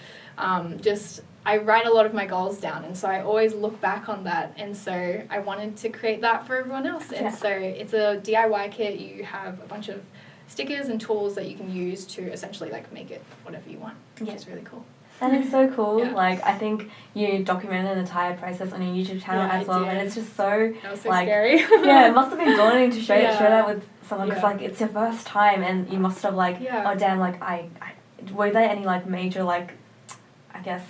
I write a lot of my goals down, and so I always look back on that, and so I wanted to create that for everyone else. And so it's a DIY kit. You have a bunch of stickers and tools that you can use to essentially like make it whatever you want, which is really cool. And it's so cool. Like, I think you documented the entire process on your YouTube channel as well, and it's just so that was so like scary. it must have been daunting to share that with someone because like it's your first time, and you must have like oh damn, like I were there any like major like I guess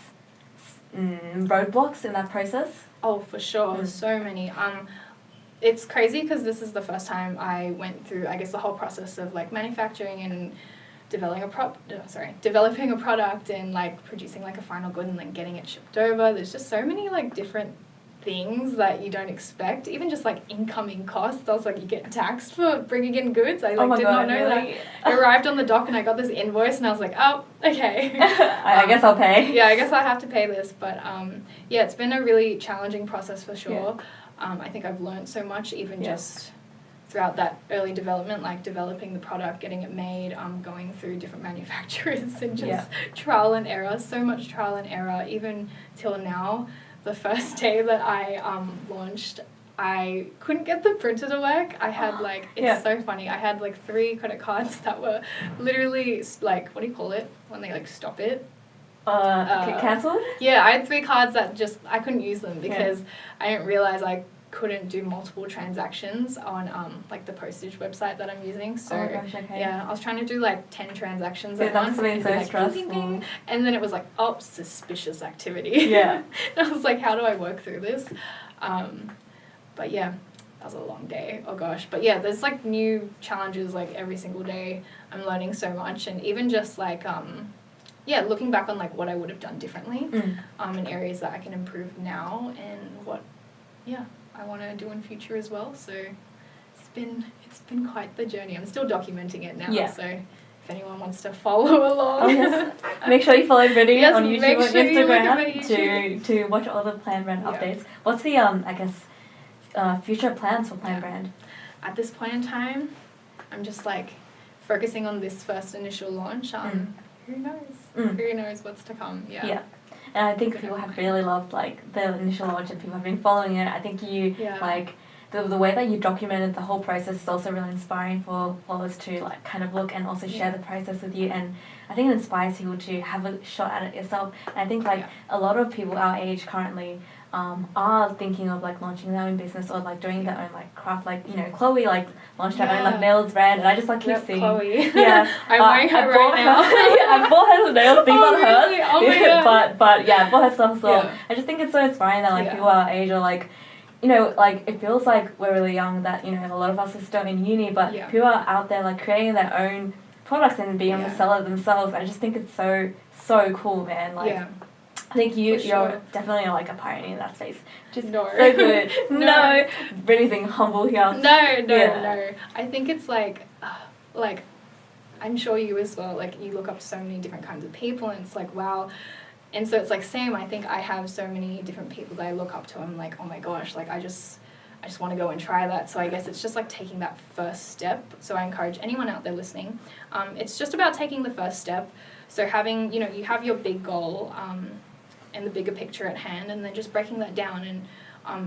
roadblocks in that process? Oh, for sure. So many. It's crazy because this is the first time I went through, I guess, the whole process of like manufacturing and developing a product and like producing like a final good and like getting it shipped over. There's just so many like different things that you don't expect. Even just like incoming costs. I was like, you get taxed for bringing in goods. I like did not know that. I arrived on the dock and I got this invoice and I was like, oh, okay. I guess I'll pay. Yeah, I guess I have to pay this. But it's been a really challenging process for sure. I think I've learned so much even just throughout that early development, like developing the product, getting it made, going through different manufacturers and just trial and error, so much trial and error, even till now. The first day that I launched, I couldn't get the printer to work. I had like, it's so funny, I had like 3 credit cards that were literally like, what do you call it, when they like stop it? Cancelled? Yeah, I had 3 cards that just, I couldn't use them because I didn't realize I couldn't do multiple transactions on like the postage website that I'm using. So I was trying to do like 10 transactions at once. That's so like, stressful. Ding, ding, ding. And then it was like, oh, suspicious activity. And I was like, how do I work through this? But yeah, that was a long day. Oh gosh. But yeah, there's like new challenges like every single day. I'm learning so much, and even just like looking back on like what I would have done differently in areas that I can improve now, and what I want to do in future as well. So it's been quite the journey. I'm still documenting it now. So if anyone wants to follow along, make sure you follow Briddy on YouTube and Instagram to watch all the Plan Brand updates. What's the future plans for Plan Brand? At this point in time, I'm just like focusing on this first initial launch. Who knows? Who knows what's to come? And I think people have really loved like the initial launch, and people have been following it. I think you like the way that you documented the whole process is also really inspiring for followers to like kind of look and also share the process with you. And I think it inspires people to have a shot at it yourself. And I think like a lot of people our age currently are thinking of like launching their own business or like doing their own like craft, like, you know, Chloe like launched her own like nails brand, and I just like keep seeing Chloe. yeah I'm wearing her right now. I bought her some nails, these aren't hers. Really? Oh my God. but yeah, I bought her stuff as well. Yeah. I just think it's so inspiring that like people our age are like, you know, like it feels like we're really young, that, you know, a lot of us are still in uni, but people are out there like creating their own products and being able to sell it themselves. I just think it's so cool, man. Like I think you're definitely like a pioneer in that space. Just so good. No. Briddy's being humble here. No. I think it's like I'm sure you as well, like you look up to so many different kinds of people, and it's like, wow. And so it's like same, I think I have so many different people that I look up to. I'm like, oh my gosh, like I just want to go and try that. So I guess it's just like taking that first step. So I encourage anyone out there listening, it's just about taking the first step. So having, you know, you have your big goal, and the bigger picture at hand, and then just breaking that down and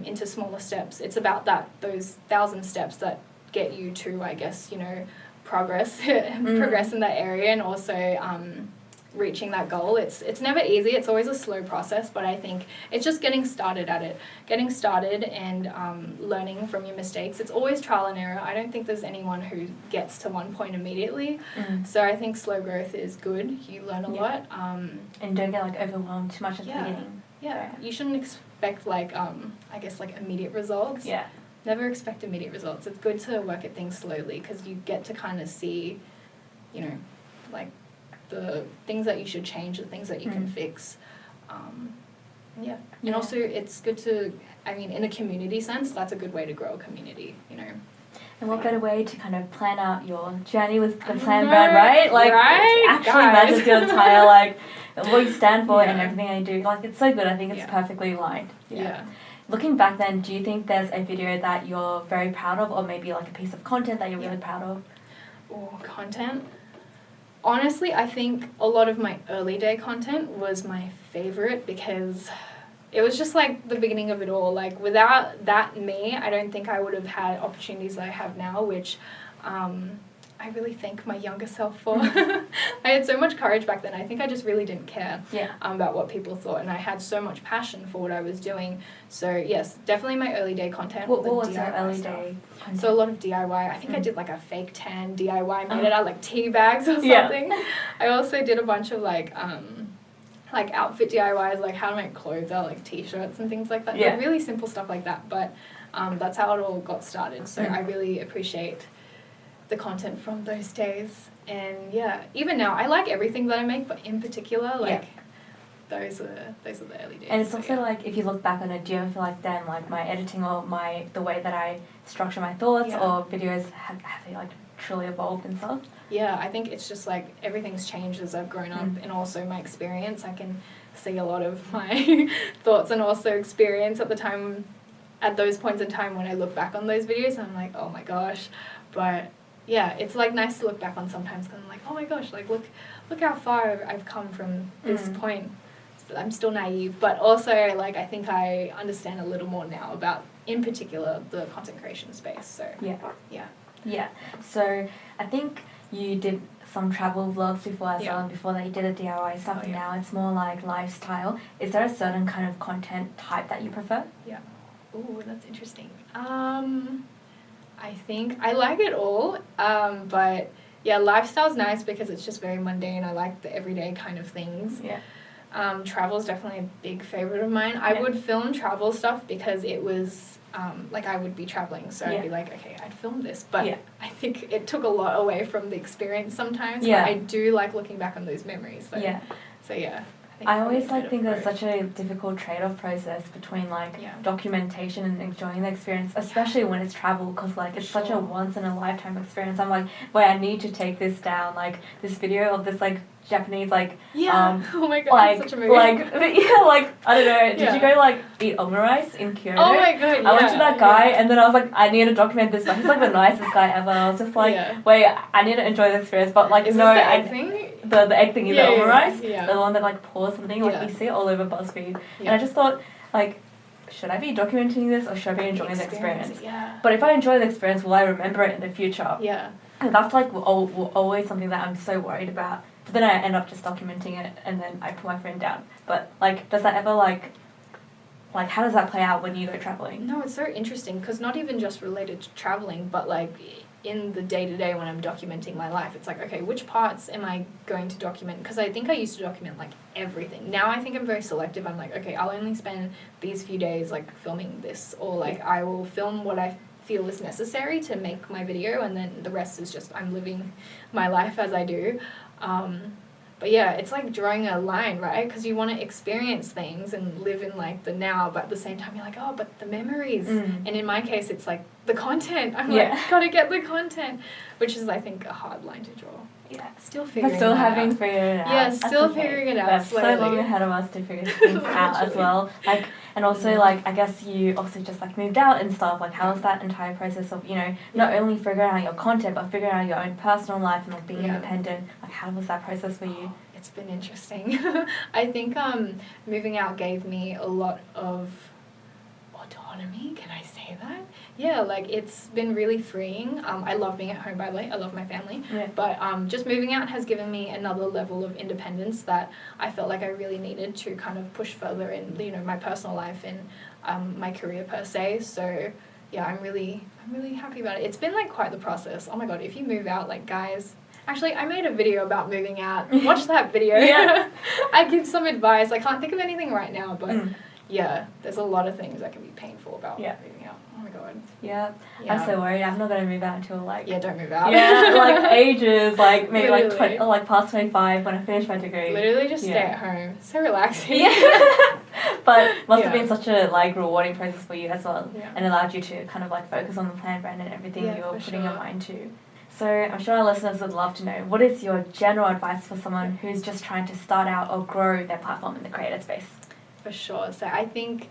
into smaller steps. It's about those 1,000 steps that get you to, I guess, you know, progress in that area, and also reaching that goal. It's never easy. It's always a slow process, but I think it's just getting started and learning from your mistakes. It's always trial and error. I don't think there's anyone who gets to one point immediately. So I think slow growth is good. You learn a lot. And don't get like overwhelmed too much at the beginning. You shouldn't expect like I guess like immediate results. Never expect immediate results. It's good to work at things slowly, because you get to kind of see, you know, like the things that you should change, the things that you can fix. And also it's good to, I mean, in a community sense, that's a good way to grow a community, you know. And what better way to kind of plan out your journey with the Plan brand, right? Like, it actually matches your entire, like, what you stand for and everything I do. Like, it's so good. I think it's perfectly aligned. Looking back then, do you think there's a video that you're very proud of, or maybe like a piece of content that you're really proud of? Oh, content? Honestly, I think a lot of my early day content was my favorite, because it was just like the beginning of it all. Like without that me, I don't think I would have had opportunities that I have now, which I really thank my younger self for. I had so much courage back then. I think I just really didn't care about what people thought, and I had so much passion for what I was doing. So yes, definitely my early day content. What was your early day content? So a lot of DIY. I think I did like a fake tan DIY, made it out like tea bags or something. I also did a bunch of like outfit DIYs, like how to make clothes out, like t-shirts and things like that. Like really simple stuff like that. But that's how it all got started. So I really appreciate the content from those days. And even now I like everything that I make, but in particular like those are the early days. And it's also like, if you look back on it, do you ever feel like then like my editing or the way that I structure my thoughts or videos have they like truly evolved and stuff? I think it's just like everything's changed as I've grown up, and also my experience. I can see a lot of my thoughts and also experience at those points in time when I look back on those videos, and I'm like, oh my gosh. But it's like nice to look back on sometimes, because I'm like, oh my gosh, like look how far I've come from this point. So I'm still naive, but also like I think I understand a little more now about, in particular, the content creation space. So So I think you did some travel vlogs before as well, and before that you did a DIY stuff, and now it's more like lifestyle. Is there a certain kind of content type that you prefer? Ooh, that's interesting. I think I like it all, but lifestyle's nice because it's just very mundane. I like the everyday kind of things. Travel's definitely a big favorite of mine. I would film travel stuff because it was like I would be traveling, so I'd be like, okay, I'd film this, but I think it took a lot away from the experience sometimes. But I do like looking back on those memories. So I always think there's such a difficult trade-off process between like documentation and enjoying the experience, especially when it's travel, because like it's such a once-in-a-lifetime experience. I'm like, wait, I need to take this down, like this video of this like Japanese like oh my god, like, that's such a movie. like I don't know, did you go like eat omurice in Kyoto? Oh my god, I went to that guy and then I was like, I need to document this guy. He's like the nicest guy ever. I was just like, wait, I need to enjoy the experience, but like, is no, this the egg thing? The egg thing is the omurice, the one that like pours something, like you see it all over BuzzFeed, and I just thought like, should I be documenting this or should I be enjoying the experience? But if I enjoy the experience, will I remember it in the future? And that's like always something that I'm so worried about. But then I end up just documenting it and then I put my friend down. But like, does that ever like like, how does that play out when you go traveling? No, it's so interesting because not even just related to traveling, but like in the day-to-day when I'm documenting my life, it's like, okay, which parts am I going to document? Because I think I used to document like everything. Now I think I'm very selective. I'm like, okay, I'll only spend these few days like filming this, or like I will film what I feel is necessary to make my video, and then the rest is just I'm living my life as I do. But yeah, it's like drawing a line, right? Because you want to experience things and live in like the now, but at the same time you're like, oh, but the memories. And in my case, it's like the content. I'm like, gotta get the content, which is I think a hard line to draw. Yeah. Still figuring But still it having out. figured it out. Yeah, That's still okay. figuring it out. That's slowly. so long ahead of us to figure things out as well. Like, and also like, I guess you also just like moved out and stuff. Like, how was that entire process of, you know, not only figuring out your content, but figuring out your own personal life and like being independent? Like, how was that process for you? It's been interesting. I think moving out gave me a lot of autonomy. Can I say that? Yeah, like it's been really freeing. I love being at home, by the way. I love my family. Yeah. But just moving out has given me another level of independence that I felt like I really needed to kind of push further in, you know, my personal life and my career per se. So yeah, I'm really happy about it. It's been like quite the process. Oh my god, if you move out, like guys. Actually, I made a video about moving out. Watch that video. Yeah. I give some advice. I can't think of anything right now, but yeah, there's a lot of things that can be painful about moving out. Oh my god. Yeah. I'm so worried. I'm not going to move out until like... Yeah, don't move out. Yeah, like ages, like maybe Literally. like past 25 when I finish my degree. Literally just stay at home. So relaxing. Yeah. But must have been such a like rewarding process for you as well, and allowed you to kind of like focus on the plan, brand, and everything you were putting your mind to. So I'm sure our listeners would love to know, what is your general advice for someone who's just trying to start out or grow their platform in the creator space? For sure. So I think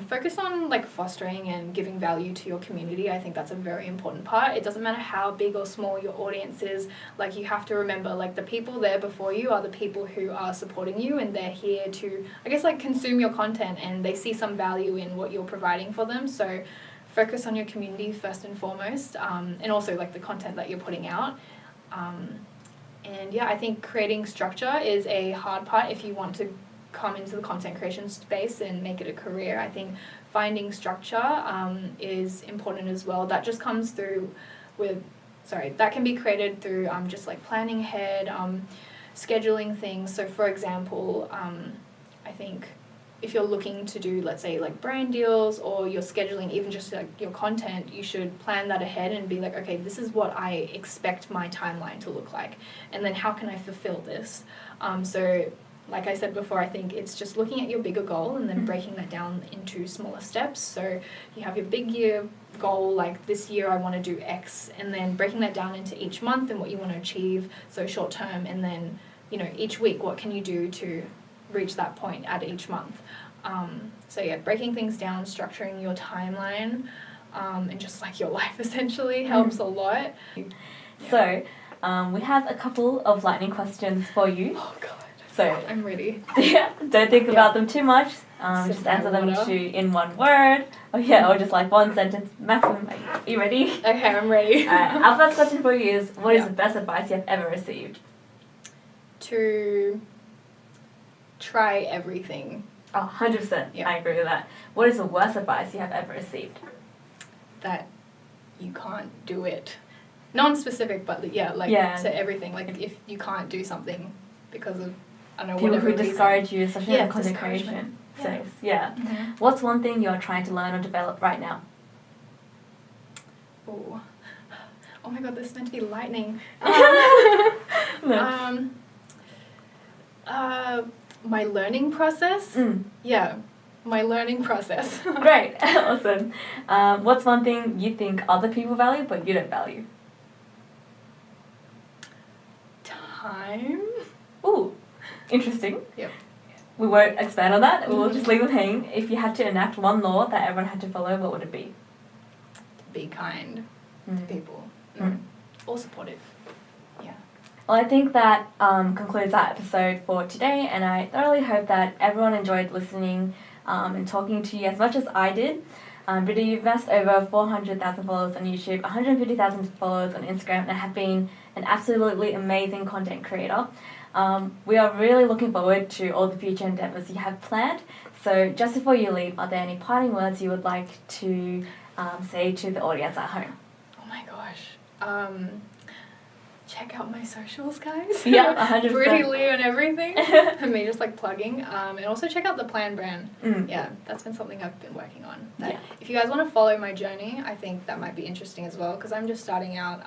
focus on like fostering and giving value to your community. I think that's a very important part. It doesn't matter how big or small your audience is. Like you have to remember, like the people there before you are the people who are supporting you, and they're here to, I guess, like consume your content, and they see some value in what you're providing for them. So focus on your community first and foremost, and also like the content that you're putting out. And yeah, I think creating structure is a hard part if you want to come into the content creation space and make it a career. I think finding structure is important as well. That just comes through that can be created through just like planning ahead, scheduling things. So for example, I think if you're looking to do, let's say, like brand deals, or you're scheduling even just like your content, you should plan that ahead and be like, okay, this is what I expect my timeline to look like, and then how can I fulfill this? So like I said before, I think it's just looking at your bigger goal and then breaking that down into smaller steps. So you have your big year goal, like this year I want to do X, and then breaking that down into each month and what you want to achieve, so short term, and then, you know, each week what can you do to reach that point at each month. So yeah, breaking things down, structuring your timeline, and just like your life essentially helps a lot. Yeah. So we have a couple of lightning questions for you. Oh god. So I'm ready. Yeah, don't think about them too much. Just answer them in one word. Or just like one sentence maximum. Are you ready? Okay, I'm ready. Alright, our first question for you is, what is the best advice you have ever received? To try everything. Oh, 100%. Yeah. I agree with that. What is the worst advice you have ever received? That you can't do it. Non-specific, but to everything. Like if you can't do something because of, I don't know, people whatever who discourage you, especially in content creation. Yeah. Mm-hmm. What's one thing you're trying to learn or develop right now? Oh my god, this is meant to be lightning. My learning process. Yeah, my learning process. Great, awesome. What's one thing you think other people value but you don't value? Time. Ooh, interesting. Yep. We won't expand on that. We'll just leave it hanging. If you had to enact one law that everyone had to follow, what would it be? Be kind to people. Or supportive. Yeah. Well, I think that concludes our episode for today, and I thoroughly hope that everyone enjoyed listening and talking to you as much as I did. Briddy, you've amassed over 400,000 followers on YouTube, 150,000 followers on Instagram, and have been an absolutely amazing content creator. We are really looking forward to all the future endeavours you have planned. So just before you leave, are there any parting words you would like to say to the audience at home? Oh my gosh. Check out my socials, guys. Yeah, 100%. Briddy Li and everything. And me just like plugging. And also check out the Plan brand. Yeah, that's been something I've been working on. Yeah. If you guys want to follow my journey, I think that might be interesting as well, because I'm just starting out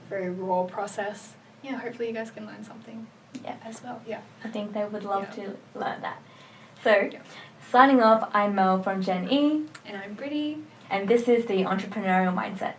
very raw process. Yeah, hopefully you guys can learn something as well. Yeah. I think they would love to learn that. So, signing off, I'm Mel from Gen E. And I'm Briddy. And this is the Entrepreneurial Mindset.